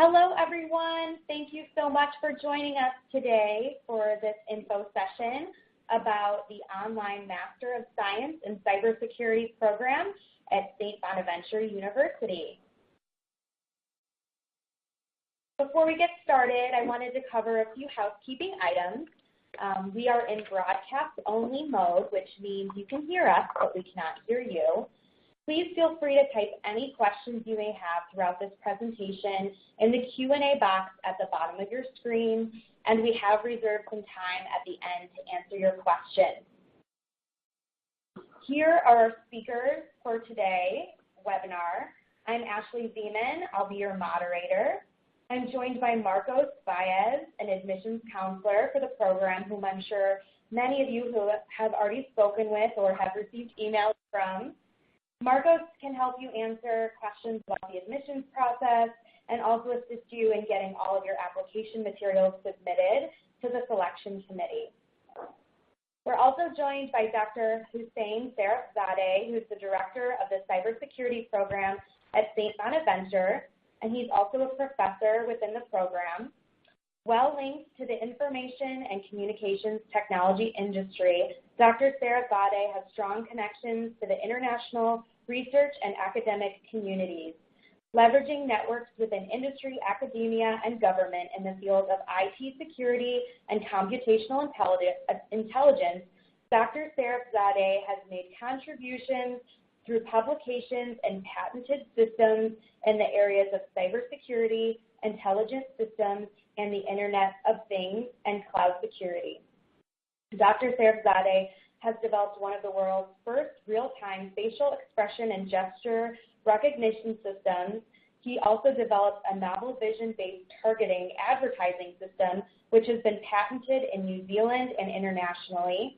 Hello, everyone. Thank you so much for joining us today for this info session about the Online Master of Science in Cybersecurity program at St. Bonaventure University. Before we get started, I wanted to cover a few housekeeping items. We are in broadcast-only mode, which means you can hear us, but we cannot hear you. Please feel free to type any questions you may have throughout this presentation in the Q&A box at the bottom of your screen, and we have reserved some time at the end to answer your questions. Here are our speakers for today's webinar. I'm Ashley Zeman. I'll be your moderator. I'm joined by Marcos Baez, an admissions counselor for the program, whom I'm sure many of you who have already spoken with or have received emails from. Marcos can help you answer questions about the admissions process and also assist you in getting all of your application materials submitted to the selection committee. We're also joined by Dr. Hussein Sarafzadeh, who's the director of the Cybersecurity program at St. Bonaventure, and he's also a professor within the program. Well linked to the information and communications technology industry, Dr. Sarafzadeh has strong connections to the international research and academic communities, leveraging networks within industry, academia, and government in the field of IT security and computational intelligence. Dr. Sarafzadeh has made contributions through publications and patented systems in the areas of cybersecurity, intelligent systems, and the Internet of Things and cloud security. Dr. Sarafzadeh has developed one of the world's first real-time facial expression and gesture recognition systems. He also developed a novel vision-based targeting advertising system, which has been patented in New Zealand and internationally.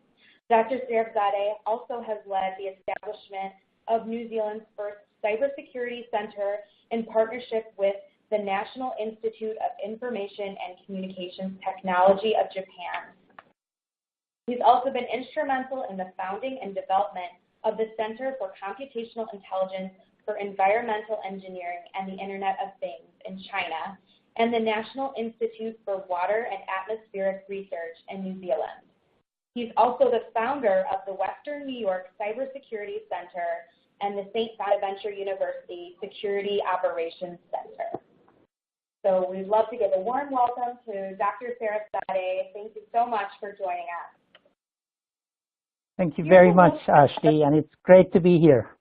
Dr. Sarafzadeh also has led the establishment of New Zealand's first cybersecurity center in partnership with the National Institute of Information and Communications Technology of Japan. He's also been instrumental in the founding and development of the Center for Computational Intelligence for Environmental Engineering and the Internet of Things in China, and the National Institute for Water and Atmospheric Research in New Zealand. He's also the founder of the Western New York Cybersecurity Center and the St. Bonaventure University Security Operations Center. So we'd love to give a warm welcome to Dr. Sarafzadeh. Thank you so much for joining us. Thank you very much, Ashley, and it's great to be here.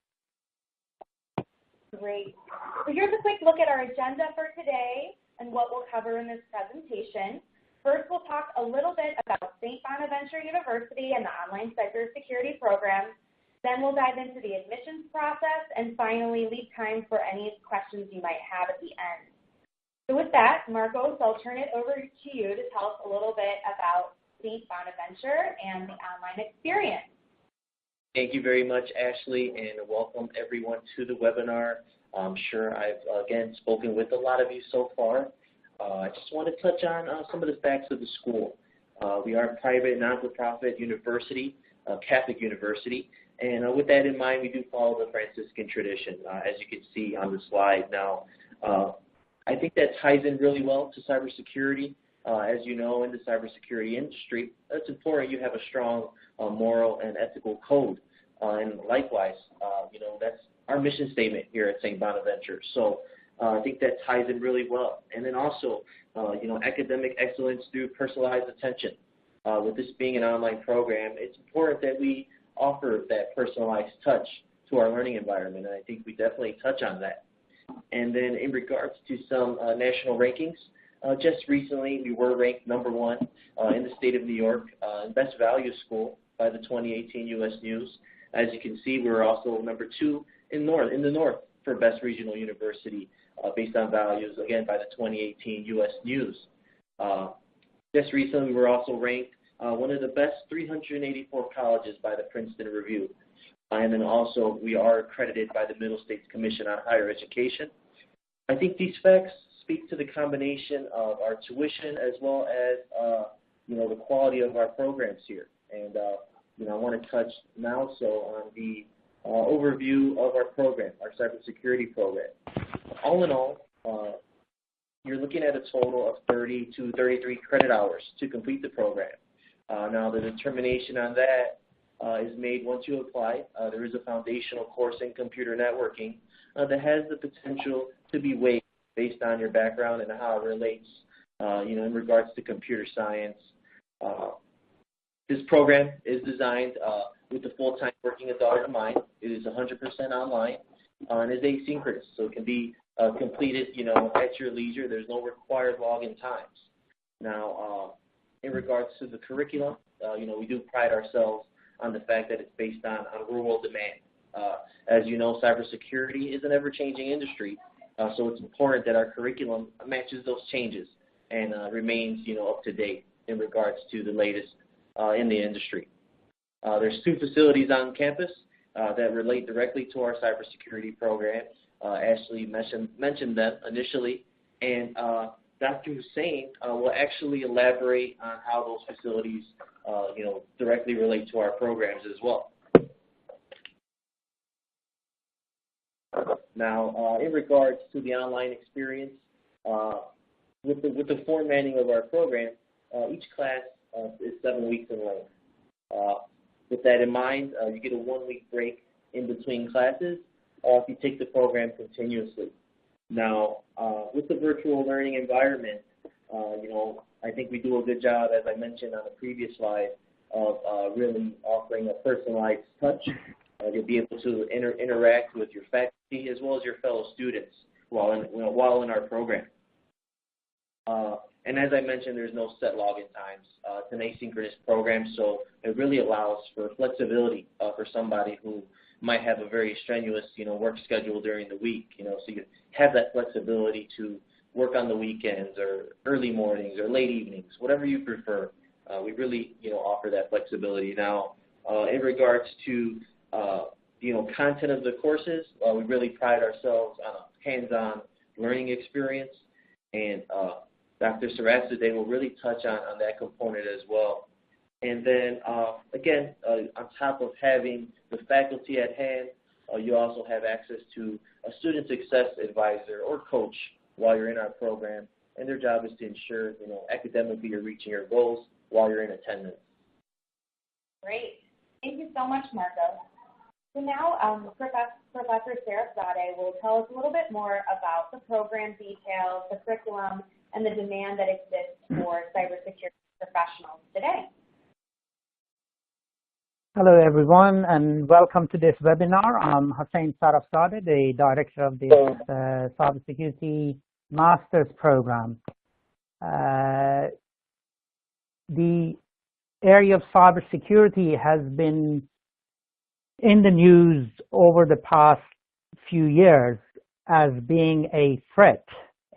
Great. So here's a quick look at our agenda for today and what we'll cover in this presentation. First, we'll talk a little bit about St. Bonaventure University and the Online Cybersecurity program. Then we'll dive into the admissions process, and finally leave time for any questions you might have at the end. So with that, Marcos, I'll turn it over to you to tell us a little bit about St. Bonaventure and the online experience. Thank you very much, Ashley, and welcome everyone to the webinar. I'm sure I've, again, spoken with a lot of you so far. I just want to touch on some of the facts of the school. We are a private, non-for-profit university, Catholic university, and with that in mind, we do follow the Franciscan tradition, as you can see on the slide now. I think that ties in really well to cybersecurity. As you know, in the cybersecurity industry, it's important you have a strong moral and ethical code. And likewise, that's our mission statement here at St. Bonaventure. So I think that ties in really well. And then also, academic excellence through personalized attention. With this being an online program, it's important that we offer that personalized touch to our learning environment, and I think we definitely touch on that. And then in regards to some national rankings, just recently we were ranked number 1 in the state of New York in Best Value School by the 2018 U.S. News. As you can see, we were also number 2 in the North for Best Regional University based on values, again, by the 2018 U.S. News. Just recently we were also ranked one of the best 384 colleges by the Princeton Review. And then also we are accredited by the Middle States Commission on Higher Education. I think these facts speak to the combination of our tuition as well as the quality of our programs here. And I want to touch now on the overview of our program, our cybersecurity program. All in all, you're looking at a total of 30 to 33 credit hours to complete the program. Now, the determination on that is made once you apply. There is a foundational course in computer networking that has the potential to be waived based on your background and how it relates, in regards to computer science. This program is designed with the full-time working adult in mind. It is 100% online and is asynchronous, so it can be completed, at your leisure. There's no required login times. Now, in regards to the curriculum, we do pride ourselves on the fact that it's based on real-world demand. As you know, cybersecurity is an ever-changing industry, so it's important that our curriculum matches those changes and remains, up to date in regards to the latest in the industry. There's 2 facilities on campus that relate directly to our cybersecurity program. Ashley mentioned them initially, and Dr. Hussein will actually elaborate on how those facilities, directly relate to our programs as well. Now, in regards to the online experience, with the formatting of our program, each class is 7 weeks in length. With that in mind, you get a 1-week break in between classes if you take the program continuously. Now, with the virtual learning environment, I think we do a good job, as I mentioned on the previous slide, of really offering a personalized touch. You'll be able to interact with your faculty as well as your fellow students while in our program. And as I mentioned, there's no set login times. It's an asynchronous program, so it really allows for flexibility for somebody who might have a very strenuous, work schedule during the week. So you have that flexibility to work on the weekends or early mornings or late evenings, whatever you prefer. We really, offer that flexibility. Now, in regards to, content of the courses, we really pride ourselves on a hands-on learning experience, and Dr. Saratz today will really touch on that component as well. And then, again, on top of having the faculty at hand, you also have access to a student success advisor or coach while you're in our program, and their job is to ensure, academically you're reaching your goals while you're in attendance. Great. Thank you so much, Marco. So now Professor Sarafzadeh will tell us a little bit more about the program details, the curriculum, and the demand that exists for cybersecurity professionals today. Hello, everyone, and welcome to this webinar. I'm Hussein Sarafzadeh, the director of this Cybersecurity Master's Program. The area of cybersecurity has been in the news over the past few years as being a threat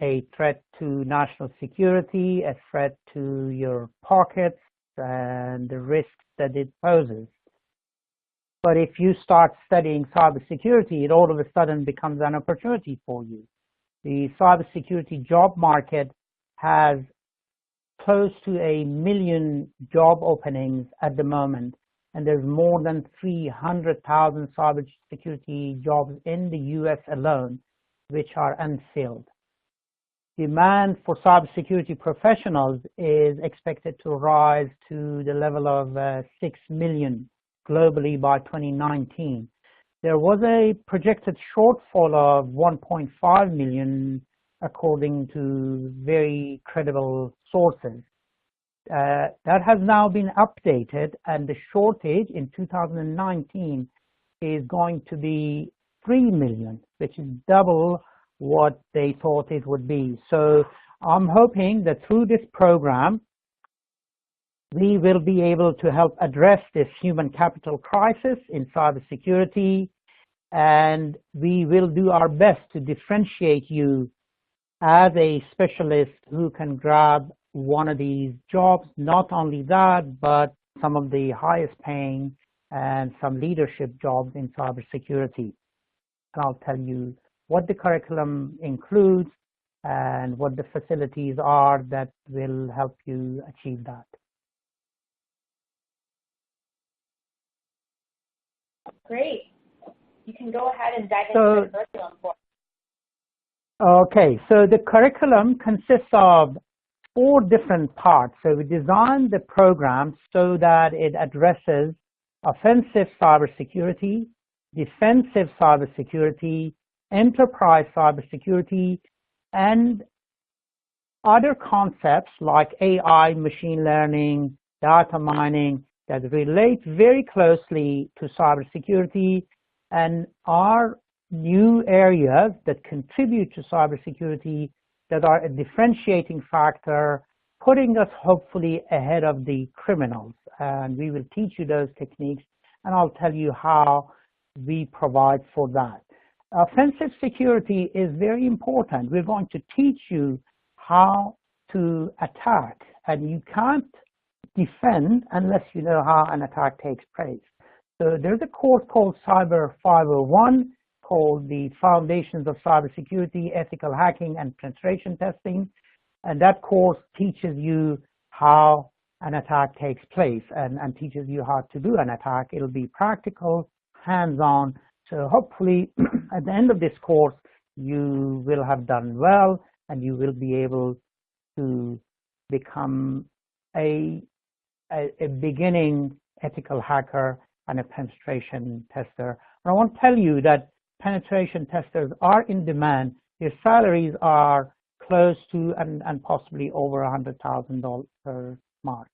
to national security, a threat to your pockets, and the risks that it poses. But if you start studying cybersecurity, it all of a sudden becomes an opportunity for you. The cybersecurity job market has close to 1 million job openings at the moment, and there's more than 300,000 cybersecurity jobs in the U.S. alone, which are unfilled. Demand for cybersecurity professionals is expected to rise to the level of 6 million globally by 2019. There was a projected shortfall of 1.5 million according to very credible sources. That has now been updated, and the shortage in 2019 is going to be 3 million, which is double what they thought it would be. So I'm hoping that through this program, we will be able to help address this human capital crisis in cybersecurity, and we will do our best to differentiate you as a specialist who can grab one of these jobs. Not only that, but some of the highest paying and some leadership jobs in cybersecurity. And I'll tell you what the curriculum includes and what the facilities are that will help you achieve that. Great. You can go ahead and dive into the curriculum for us. Okay, so the curriculum consists of 4 different parts. So we designed the program so that it addresses offensive cybersecurity, defensive cybersecurity, enterprise cybersecurity, and other concepts like AI, machine learning, data mining that relate very closely to cybersecurity and are new areas that contribute to cybersecurity that are a differentiating factor, putting us hopefully ahead of the criminals. And we will teach you those techniques, and I'll tell you how we provide for that. Offensive security is very important. We're going to teach you how to attack, and you can't defend unless you know how an attack takes place. So there's a course called Cyber 501 called the Foundations of Cybersecurity, Ethical Hacking, and Penetration Testing. And that course teaches you how an attack takes place and teaches you how to do an attack. It'll be practical, hands-on. So hopefully at the end of this course, you will have done well and you will be able to become a beginning ethical hacker and a penetration tester. And I want to tell you that penetration testers are in demand. Their salaries are close to and possibly over $100,000 mark.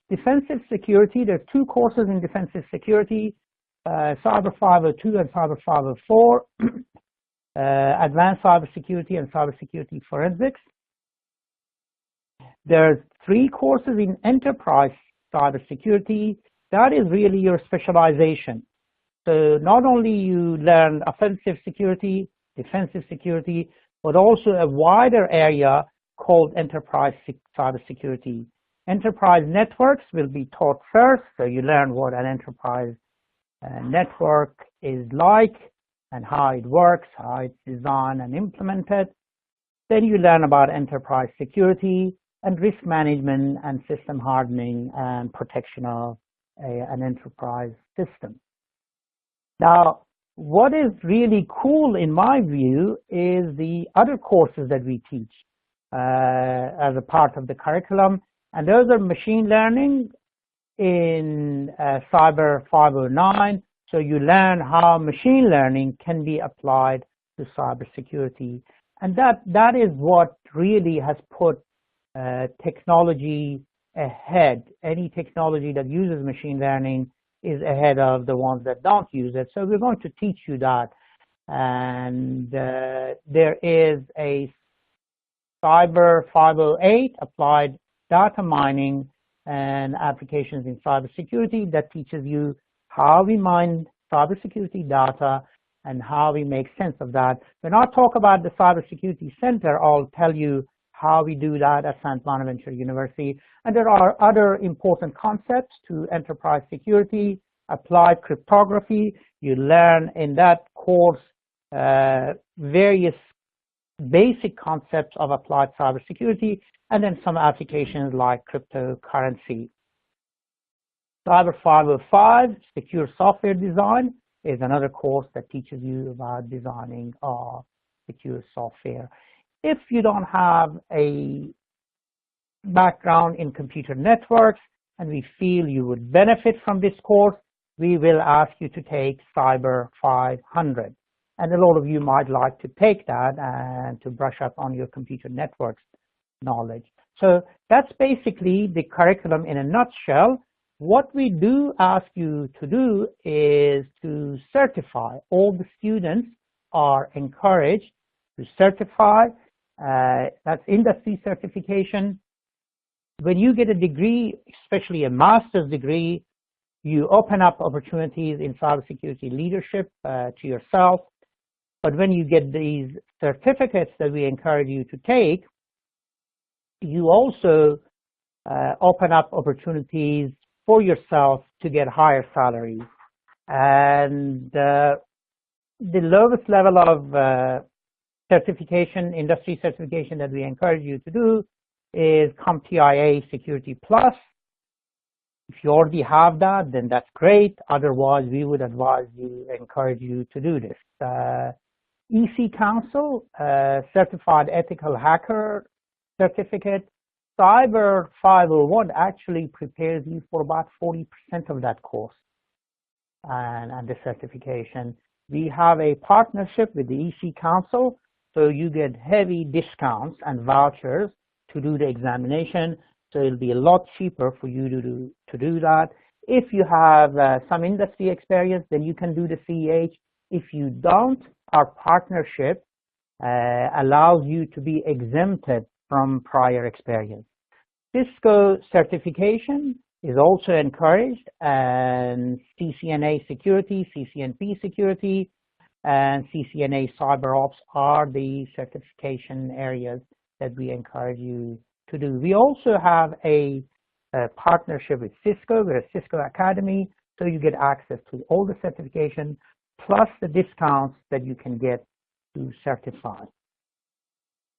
Defensive security, there are 2 courses in defensive security, Cyber 502 and Cyber 504, Advanced Cybersecurity and Cybersecurity Forensics. There's 3 courses in enterprise cybersecurity. That is really your specialization. So not only you learn offensive security, defensive security, but also a wider area called enterprise cybersecurity. Enterprise networks will be taught first, so you learn what an enterprise network is like and how it works, how it's designed and implemented. Then you learn about enterprise security and risk management and system hardening and protection of an enterprise system. Now, what is really cool in my view is the other courses that we teach as a part of the curriculum, and those are machine learning in Cyber 509. So you learn how machine learning can be applied to cybersecurity, and that is what really has put technology ahead. Any technology that uses machine learning is ahead of the ones that don't use it. So we're going to teach you that. And there is a Cyber 508, Applied Data Mining and Applications in Cybersecurity, that teaches you how we mine cybersecurity data and how we make sense of that. When I talk about the Cybersecurity Center, I'll tell you how we do that at St. Bonaventure University. And there are other important concepts to enterprise security, applied cryptography. You learn in that course various basic concepts of applied cybersecurity, and then some applications like cryptocurrency. Cyber 505, Secure Software Design, is another course that teaches you about designing secure software. If you don't have a background in computer networks and we feel you would benefit from this course, we will ask you to take Cyber 500. And a lot of you might like to take that and to brush up on your computer networks knowledge. So that's basically the curriculum in a nutshell. What we do ask you to do is to certify. All the students are encouraged to certify. That's industry certification. When you get a degree, especially a master's degree, you open up opportunities in cybersecurity leadership to yourself. But when you get these certificates that we encourage you to take, you also open up opportunities for yourself to get higher salaries. And the lowest level of certification, industry certification that we encourage you to do is CompTIA Security Plus. If you already have that, then that's great. Otherwise, we would advise you, encourage you to do this. EC Council, Certified Ethical Hacker Certificate. Cyber 501 actually prepares you for about 40% of that course and the certification. We have a partnership with the EC Council, so you get heavy discounts and vouchers to do the examination, so it'll be a lot cheaper for you to do that. If you have some industry experience, then you can do the CEH. If you don't, our partnership allows you to be exempted from prior experience. Cisco certification is also encouraged, and CCNA security, CCNP security, and CCNA cyber ops are the certification areas that we encourage you to do. We also have a partnership with Cisco. We're a Cisco Academy, so you get access to all the certification plus the discounts that you can get to certify.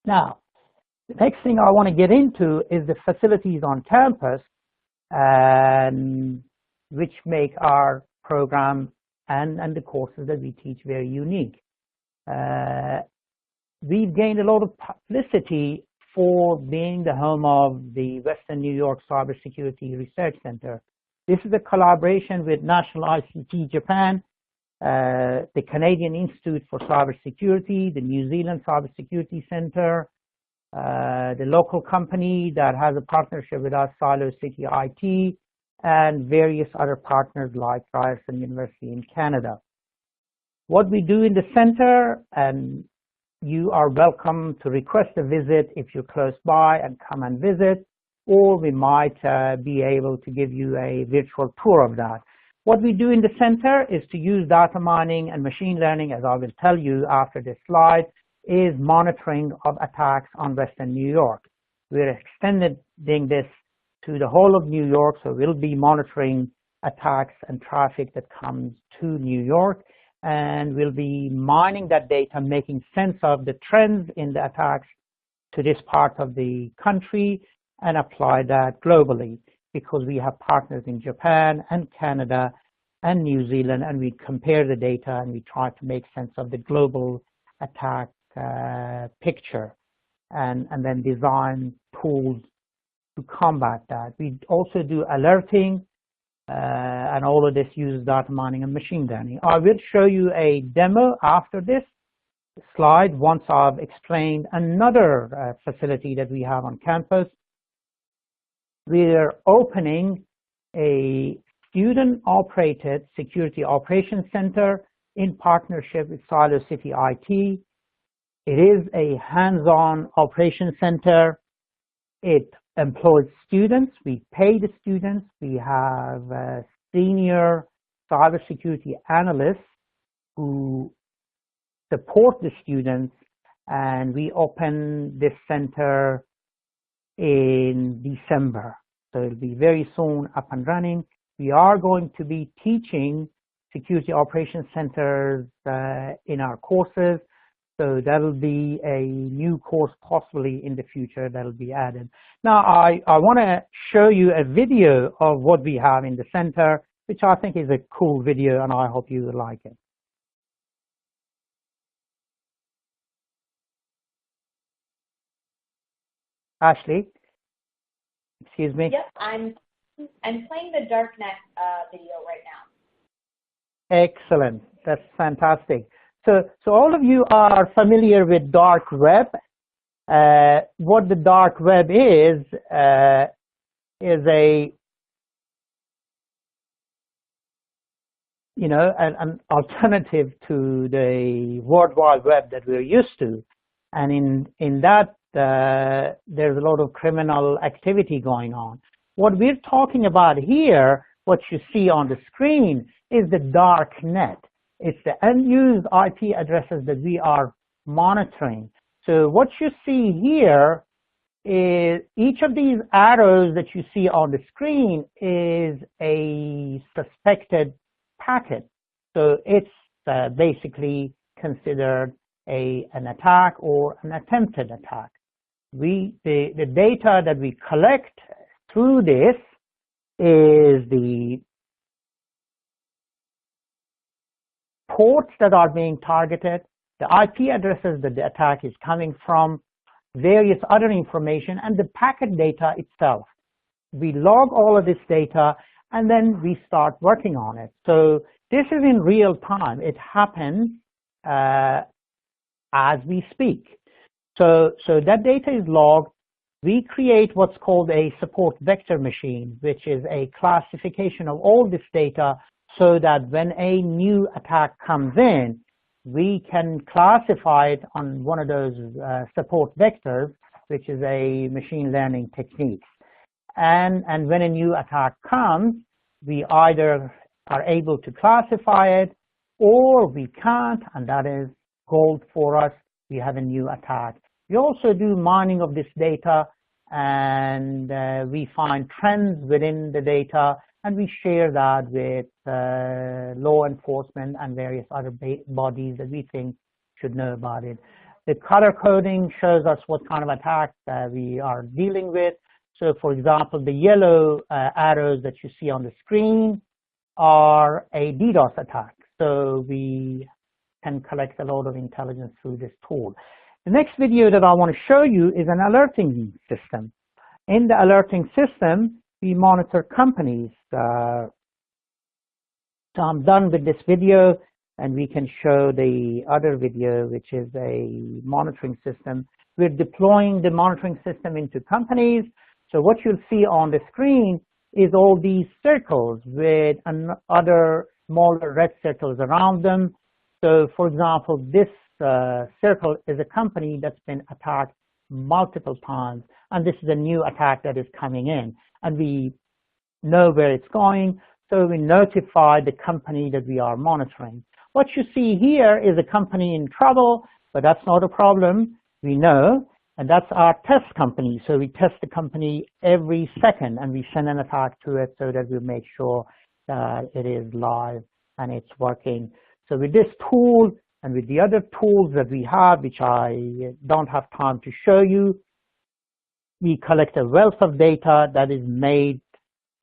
Now, the next thing I want to get into is the facilities on campus, which make our program and the courses that we teach very unique. We've gained a lot of publicity for being the home of the Western New York Cybersecurity Research Center. This is a collaboration with National ICT Japan, the Canadian Institute for Cybersecurity, the New Zealand Cybersecurity Center, the local company that has a partnership with us, Silo City IT, and various other partners like Ryerson University in Canada. What we do in the center, and you are welcome to request a visit if you're close by and come and visit, or we might be able to give you a virtual tour of that. What we do in the center is to use data mining and machine learning, as I will tell you after this slide, is monitoring of attacks on Western New York. We're extending this to the whole of New York, so we'll be monitoring attacks and traffic that comes to New York, and we'll be mining that data, making sense of the trends in the attacks to this part of the country and apply that globally, because we have partners in Japan and Canada and New Zealand, and we compare the data and we try to make sense of the global attack picture and then design tools to combat that. We also do alerting, and all of this uses data mining and machine learning. I will show you a demo after this slide once I've explained another facility that we have on campus. We're opening a student-operated security operations center in partnership with Silo City IT. It is a hands-on operations center. It employs students. We pay the students. We have senior cybersecurity analysts who support the students, and we open this center in December. So it'll be very soon up and running. We are going to be teaching security operations centers in our courses. So that'll be a new course possibly in the future that'll be added. Now, I want to show you a video of what we have in the center, which I think is a cool video, and I hope you will like it. Ashley, excuse me. Yep, I'm playing the Darknet video right now. Excellent. That's fantastic. So all of you are familiar with dark web. What the dark web is a, an alternative to the World Wide Web that we're used to. And in that, there's a lot of criminal activity going on. What we're talking about here, what you see on the screen, is the dark net. It's the unused IP addresses that we are monitoring. So what you see here is each of these arrows that you see on the screen is a suspected packet. So it's basically considered an attack or an attempted attack. The data that we collect through this is the ports that are being targeted, the IP addresses that the attack is coming from, various other information, and the packet data itself. We log all of this data, and then we start working on it. So this is in real time. It happens as we speak. So that data is logged. We create what's called a support vector machine, which is a classification of all this data so that when a new attack comes in, we can classify it on one of those support vectors, which is a machine learning technique. And when a new attack comes, we either are able to classify it or we can't, and that is gold for us. We have a new attack. We also do mining of this data, and we find trends within the data, and we share that with law enforcement and various other bodies that we think should know about it. The color coding shows us what kind of attack we are dealing with. So, for example, the yellow arrows that you see on the screen are a DDoS attack. So we can collect a lot of intelligence through this tool. The next video that I want to show you is an alerting system. In the alerting system, we monitor companies. So I'm done with this video, and we can show the other video, which is a monitoring system. We're deploying the monitoring system into companies. So what you'll see on the screen is all these circles with other smaller red circles around them. So, for example, this circle is a company that's been attacked multiple times, and this is a new attack that is coming in, and we know where it's going, so we notify the company that we are monitoring. What you see here is a company in trouble, but that's not a problem, we know, and that's our test company. So we test the company every second, and we send an attack to it so that we make sure that it is live and it's working. So with this tool and with the other tools that we have, which I don't have time to show you, we collect a wealth of data that is made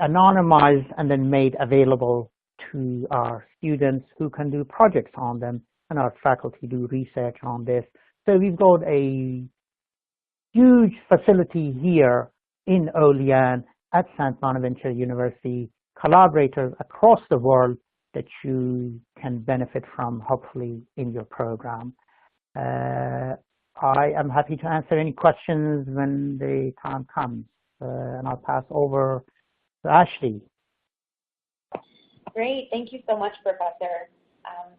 anonymized and then made available to our students who can do projects on them, and our faculty do research on this. So we've got a huge facility here in Olean at St. Bonaventure University, collaborators across the world that you can benefit from, hopefully, in your program. I am happy to answer any questions when the time comes, and I'll pass over to Ashley. Great, thank you so much, Professor.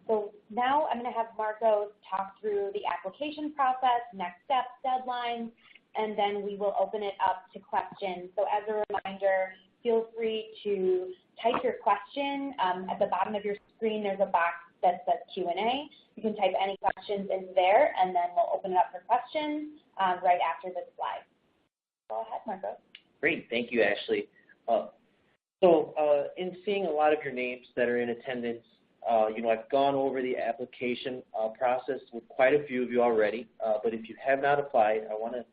So now I'm going to have Marcos talk through the application process, next steps, deadlines, and then we will open it up to questions. So as a reminder, feel free to type your question. At the bottom of your screen, there's a box that says Q&A. You can type any questions into there, and then we'll open it up for questions right after this slide. Go ahead, Marcos. Great, thank you, Ashley. In seeing a lot of your names that are in attendance, I've gone over the application process with quite a few of you already, but if you have not applied, I want to,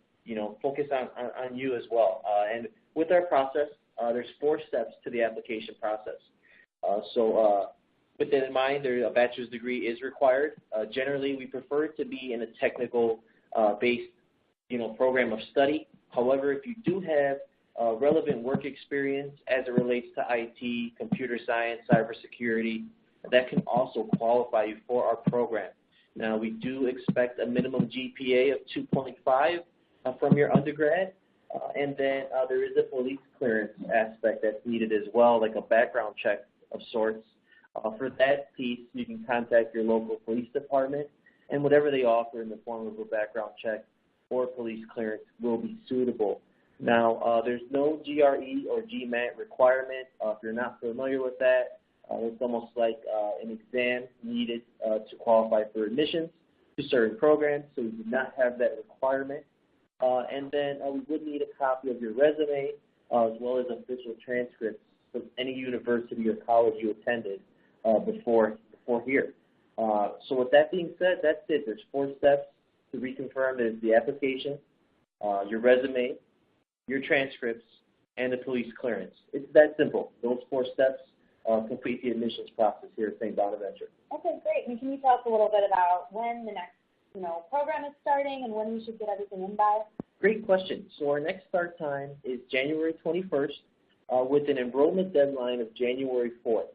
focus on you as well. And with our process, there's 4 steps to the application process. With that in mind, a bachelor's degree is required. Generally, we prefer it to be in a technical-based, program of study. However, if you do have relevant work experience as it relates to IT, computer science, cybersecurity, that can also qualify you for our program. Now, we do expect a minimum GPA of 2.5 from your undergrad, and then there is a police clearance aspect that's needed as well, like a background check of sorts. For that piece, you can contact your local police department, and whatever they offer in the form of a background check or police clearance will be suitable. Now, there's no GRE or GMAT requirement. If you're not familiar with that, it's almost like an exam needed to qualify for admissions to certain programs, so we do not have that requirement. And then we would need a copy of your resume as well as official transcripts from any university or college you attended before here. So with that being said, that's it. There's 4 steps to reconfirm. There's the application, your resume, your transcripts, and the police clearance. It's that simple. Those 4 steps complete the admissions process here at St. Bonaventure. Okay, great. And can you tell us a little bit about when the next program is starting and when we should get everything in by? Great question. So our next start time is January 21st with an enrollment deadline of January 4th.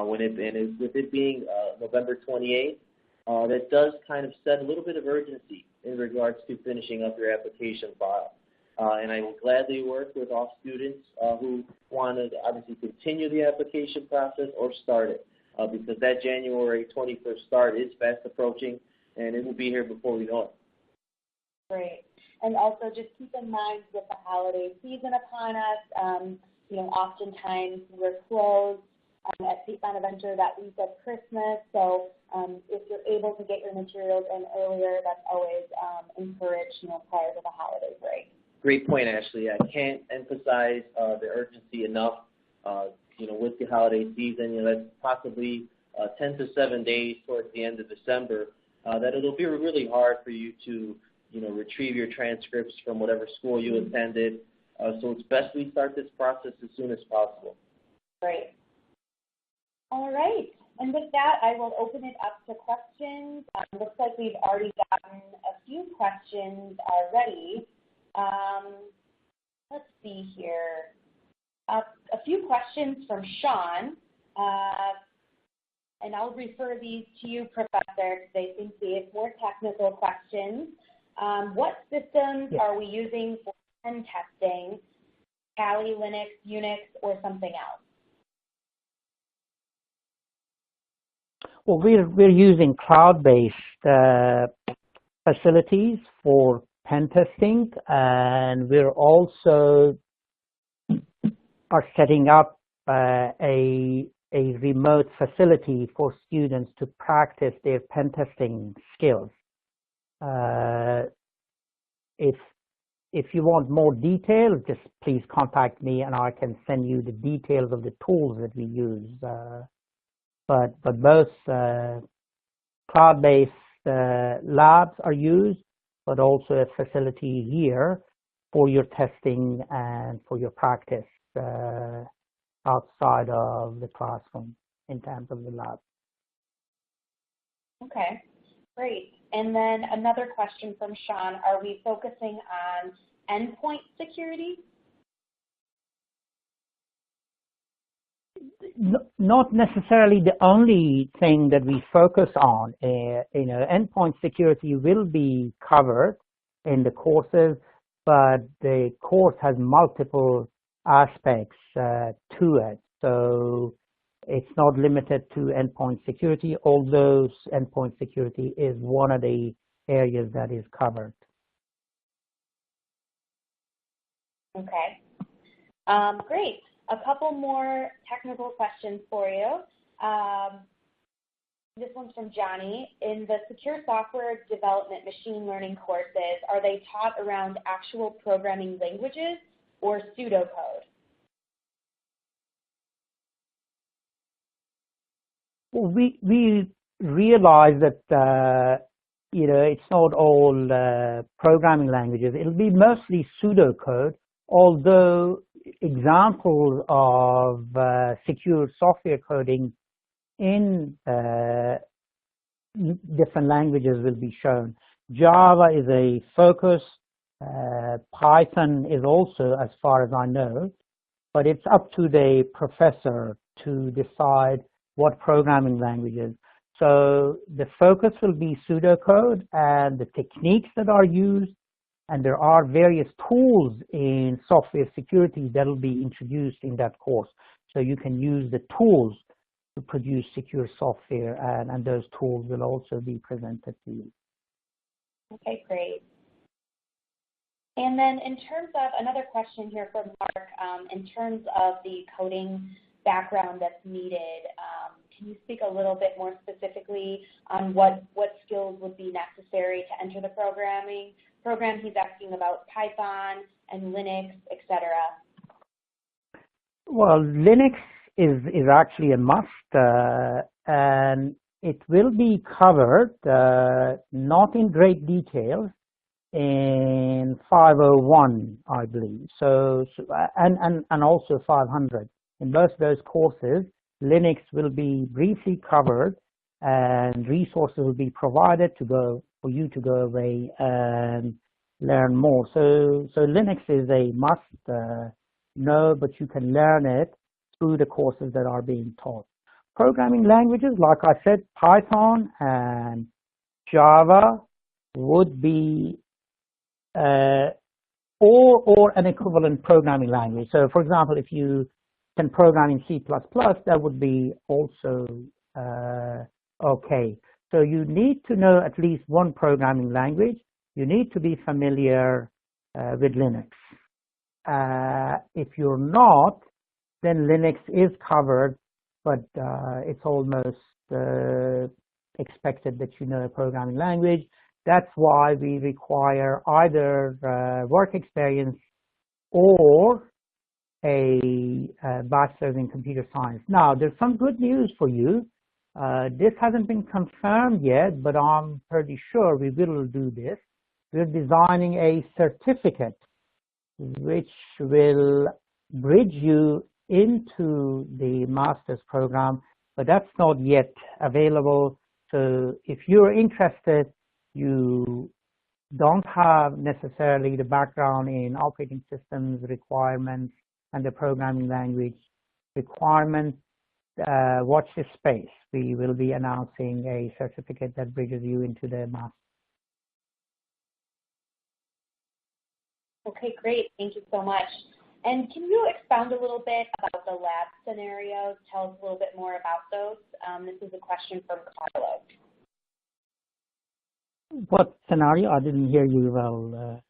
With it being November 28th, that does kind of set a little bit of urgency in regards to finishing up your application file. And I will gladly work with all students who want to obviously continue the application process or start it because that January 21st start is fast approaching and it will be here before we know it. Great. And also just keep in mind with the holiday season upon us, oftentimes we're closed at St. Bonaventure that week of Christmas. So if you're able to get your materials in earlier, that's always encouraged, prior to the holiday break. Great point, Ashley. I can't emphasize the urgency enough. With the holiday season, that's possibly 10 to 7 days towards the end of December. That it'll be really hard for you to, retrieve your transcripts from whatever school you attended. So it's best we start this process as soon as possible. Great. All right. And with that, I will open it up to questions. Looks like we've already gotten a few questions already. Let's see here. A few questions from Sean. And I'll refer these to you, Professor, because I think these more technical questions. What systems are we using for pen testing? Kali, Linux, Unix, or something else? Well, we're using cloud-based facilities for pen testing, and we're also are setting up a remote facility for students to practice their pen testing skills. If you want more details, just please contact me and I can send you the details of the tools that we use. But both cloud-based labs are used, but also a facility here for your testing and for your practice outside of the classroom in terms of the lab. Okay, great. And then another question from Sean, are we focusing on endpoint security? Not necessarily the only thing that we focus on. Endpoint security will be covered in the courses, but the course has multiple aspects to it. So it's not limited to endpoint security, although endpoint security is one of the areas that is covered. Okay. Great. A couple more technical questions for you. This one's from Johnny. In the secure software development machine learning courses, are they taught around actual programming languages or pseudocode? Well, we realize that it's not all programming languages. It'll be mostly pseudocode, although examples of secure software coding in different languages will be shown. Java is a focus. Python is also, as far as I know, but it's up to the professor to decide what programming languages. So the focus will be pseudocode and the techniques that are used, and there are various tools in software security that will be introduced in that course. So you can use the tools to produce secure software, and those tools will also be presented to you. Okay, great. And then in terms of, another question here from Mark, in terms of the coding background that's needed, can you speak a little bit more specifically on what skills would be necessary to enter the program? He's asking about Python and Linux, etc. Well, Linux is actually a must, and it will be covered, not in great detail, in 501, I believe. So and also 500. In both those courses, Linux will be briefly covered, and resources will be provided for you to go away and learn more. So Linux is a must know, but you can learn it through the courses that are being taught. Programming languages, like I said, Python and Java would be or an equivalent programming language. So, for example, if you can program in C++, that would be also okay. So you need to know at least one programming language. You need to be familiar with Linux. If you're not, then Linux is covered, but it's almost expected that you know a programming language. That's why we require either work experience or a bachelor's in computer science. Now, there's some good news for you. This hasn't been confirmed yet, but I'm pretty sure we will do this. We're designing a certificate which will bridge you into the master's program, but that's not yet available. So if you're interested, you don't have necessarily the background in operating systems requirements and the programming language requirements, watch this space. We will be announcing a certificate that bridges you into the master. Okay, great. Thank you so much. And can you expound a little bit about the lab scenarios? Tell us a little bit more about those. This is a question from Carlo. What scenario? I didn't hear you well.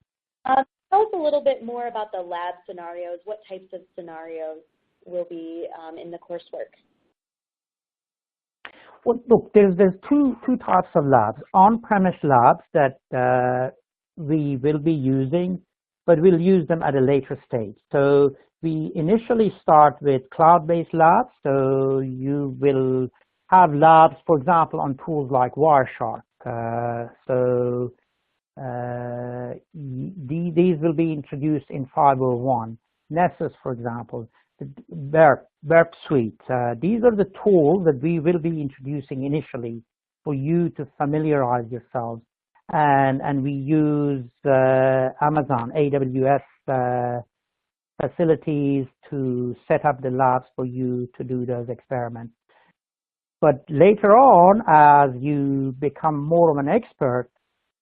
Tell us a little bit more about the lab scenarios. What types of scenarios will be in the coursework? Well, look, there's two types of labs. On-premise labs that we will be using, but we'll use them at a later stage. So we initially start with cloud-based labs. So you will have labs, for example, on tools like Wireshark. These will be introduced in 501. Nessus, for example, the Burp Suite. These are the tools that we will be introducing initially for you to familiarize yourselves. And we use Amazon, AWS facilities to set up the labs for you to do those experiments. But later on, as you become more of an expert,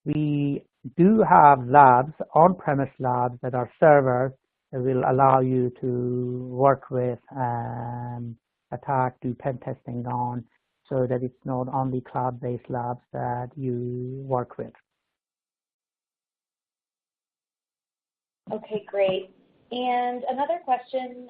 we do have labs, on-premise labs that are servers that will allow you to work with and attack, do pen testing on, so that it's not only cloud-based labs that you work with. Okay, great. And another question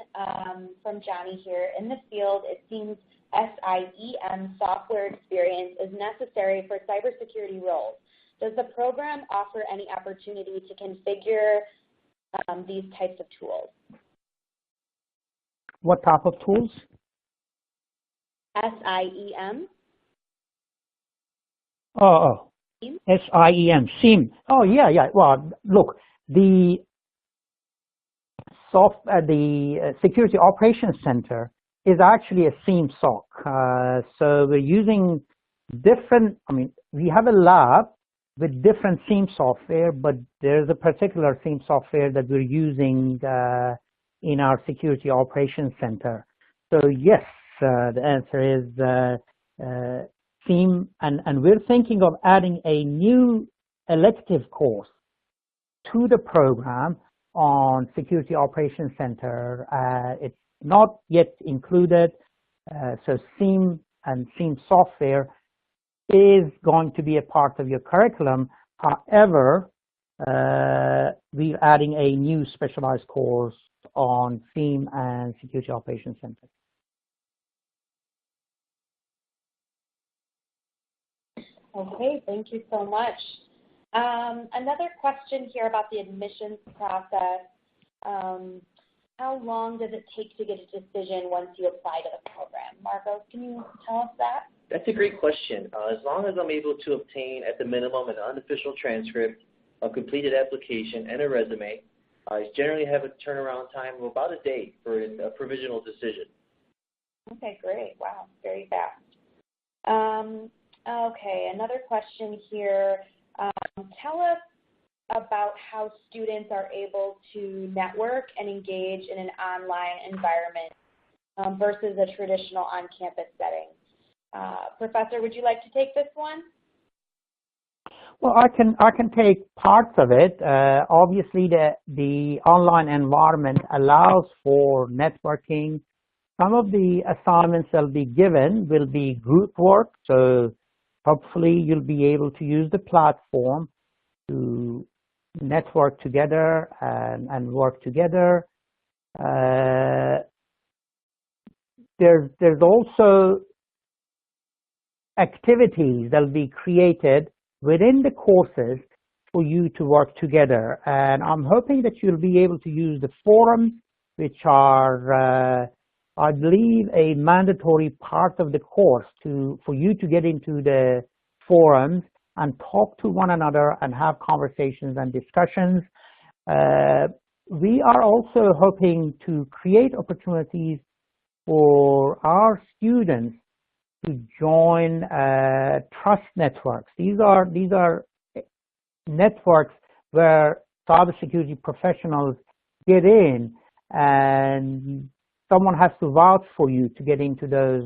from Johnny here. In the field, it seems SIEM software experience is necessary for cybersecurity roles. Does the program offer any opportunity to configure these types of tools? What type of tools? SIEM. SIEM, SIEM. Oh, yeah. Well, look, the Security Operations Center is actually a SIEM SOC. So we're using different, we have a lab with different SIEM software, but there's a particular SIEM software that we're using in our Security Operations Center. So yes, the answer is SIEM, and we're thinking of adding a new elective course to the program on Security Operations Center. It's not yet included, so SIEM and SIEM software is going to be a part of your curriculum. However, we're adding a new specialized course on SIEM and Security Operations Center. Okay, thank you so much. Another question here about the admissions process. How long does it take to get a decision once you apply to the program? Marcos, can you tell us that? That's a great question. As long as I'm able to obtain, at the minimum, an unofficial transcript, a completed application, and a resume, I generally have a turnaround time of about a day for a provisional decision. Okay, great. Wow, very fast. Okay, another question here. Tell us about how students are able to network and engage in an online environment versus a traditional on-campus setting. Professor, would you like to take this one? Well, I can take parts of it. Obviously, the online environment allows for networking. Some of the assignments that will be given will be group work, so hopefully you'll be able to use the platform to network together and work together. There's also activities that will be created within the courses for you to work together. And I'm hoping that you'll be able to use the forums, which are, I believe, a mandatory part of the course for you to get into the forums and talk to one another and have conversations and discussions. We are also hoping to create opportunities for our students to join trust networks. These are networks where cybersecurity professionals get in, and someone has to vouch for you to get into those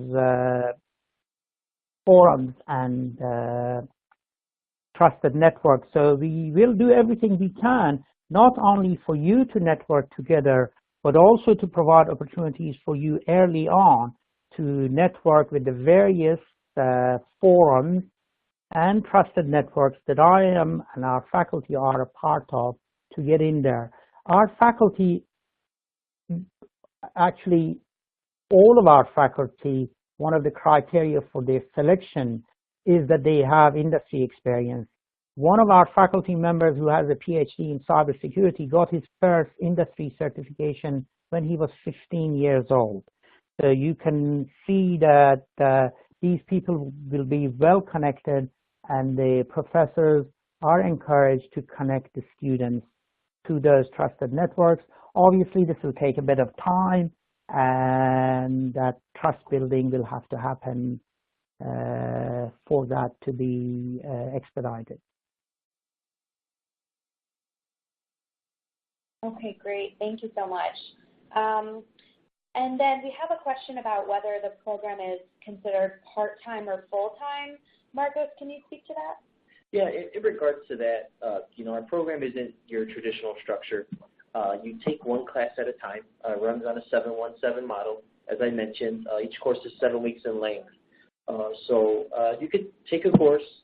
forums and trusted networks. So we will do everything we can, not only for you to network together, but also to provide opportunities for you early on to network with the various forums and trusted networks that I am and our faculty are a part of to get in there. Our faculty, actually all of our faculty, one of the criteria for their selection is that they have industry experience. One of our faculty members who has a PhD in cybersecurity got his first industry certification when he was 15 years old. So you can see that these people will be well connected, and the professors are encouraged to connect the students to those trusted networks. Obviously, this will take a bit of time, and that trust building will have to happen for that to be expedited. Okay, great. Thank you so much. And then we have a question about whether the program is considered part-time or full-time. Marcos, can you speak to that? Yeah, in regards to that, our program isn't your traditional structure. You take one class at a time. It runs on a 7-1-7 model. As I mentioned, each course is 7 weeks in length. So you could take a course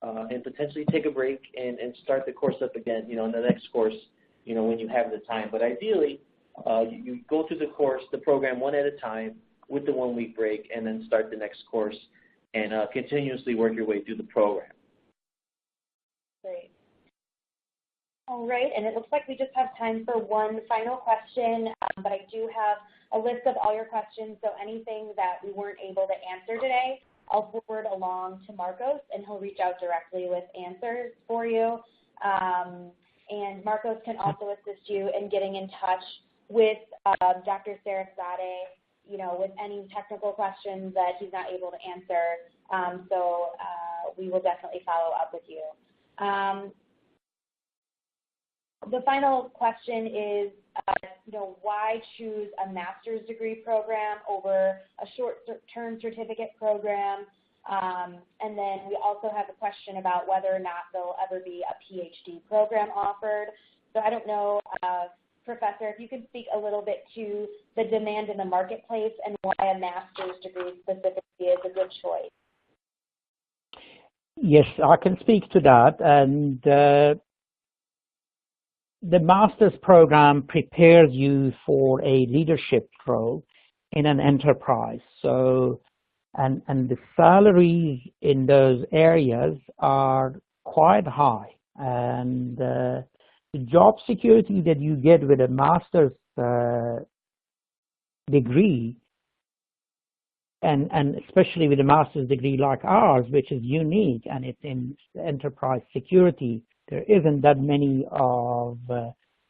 and potentially take a break and start the course up again, in the next course, when you have the time. But ideally, you go through the program one at a time with the 1 week break, and then start the next course and continuously work your way through the program. Great. All right, and it looks like we just have time for one final question, but I do have a list of all your questions, so anything that we weren't able to answer today, I'll forward along to Marcos, and he'll reach out directly with answers for you. And Marcos can also assist you in getting in touch with Dr. Sarasate, with any technical questions that he's not able to answer. So we will definitely follow up with you. The final question is, why choose a master's degree program over a short-term certificate program? And then we also have a question about whether or not there'll ever be a PhD program offered. So I don't know, Professor, if you could speak a little bit to the demand in the marketplace and why a master's degree specifically is a good choice. Yes, I can speak to that. And the master's program prepares you for a leadership role in an enterprise. So, and the salaries in those areas are quite high. And the job security that you get with a master's degree, and especially with a master's degree like ours, which is unique, and it's in enterprise security, there isn't that many of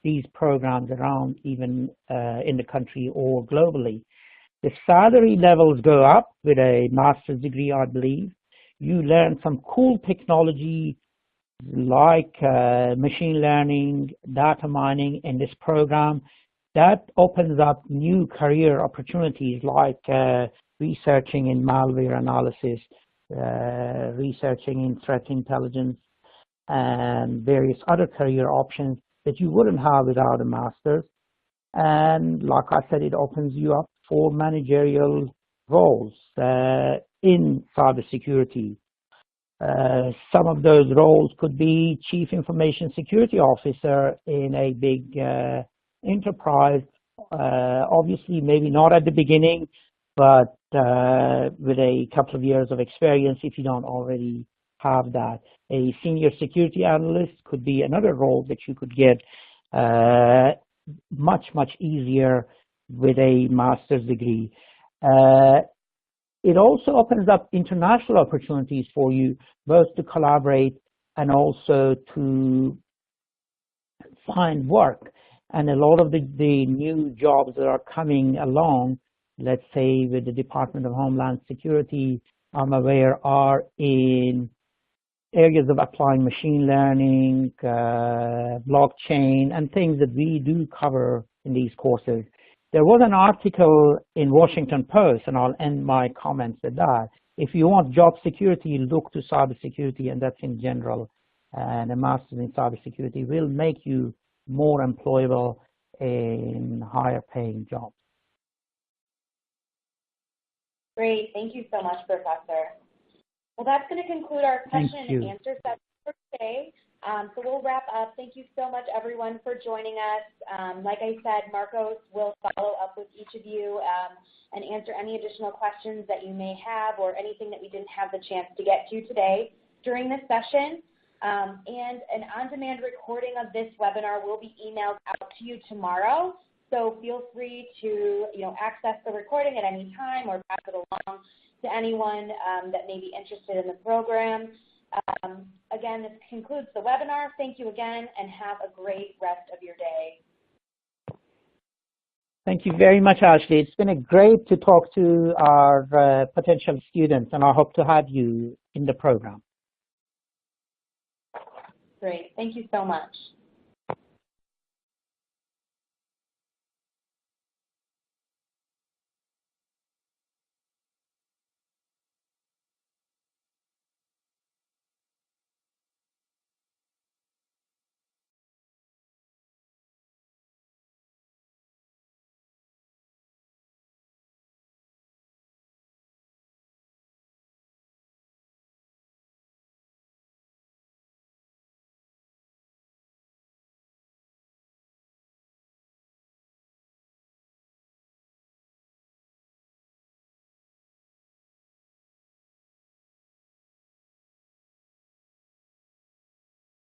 these programs around, even in the country or globally. The salary levels go up with a master's degree, I believe. You learn some cool technology like machine learning, data mining in this program. That opens up new career opportunities like researching in malware analysis, researching in threat intelligence, and various other career options that you wouldn't have without a master's. And like I said, it opens you up for managerial roles in cybersecurity. Some of those roles could be Chief Information Security Officer in a big enterprise. Obviously, maybe not at the beginning, but with a couple of years of experience if you don't already have that. A Senior Security Analyst could be another role that you could get much easier with a master's degree. It also opens up international opportunities for you, both to collaborate and also to find work. And a lot of the new jobs that are coming along, let's say with the Department of Homeland Security, I'm aware are in areas of applying machine learning, blockchain, and things that we do cover in these courses. There was an article in Washington Post, and I'll end my comments with that. If you want job security, look to cybersecurity, and that's in general. And a master's in cybersecurity will make you more employable in higher paying jobs. Great. Thank you so much, Professor. Well, that's going to conclude our question and answer session for today. So we'll wrap up. Thank you so much, everyone, for joining us. Like I said, Marcos will follow up with each of you and answer any additional questions that you may have or anything that we didn't have the chance to get to today during this session. And an on-demand recording of this webinar will be emailed out to you tomorrow. So feel free to access the recording at any time or pass it along to anyone that may be interested in the program. Again, this concludes the webinar. Thank you again, and have a great rest of your day. Thank you very much, Ashley. It's been great to talk to our potential students, and I hope to have you in the program. Great. Thank you so much.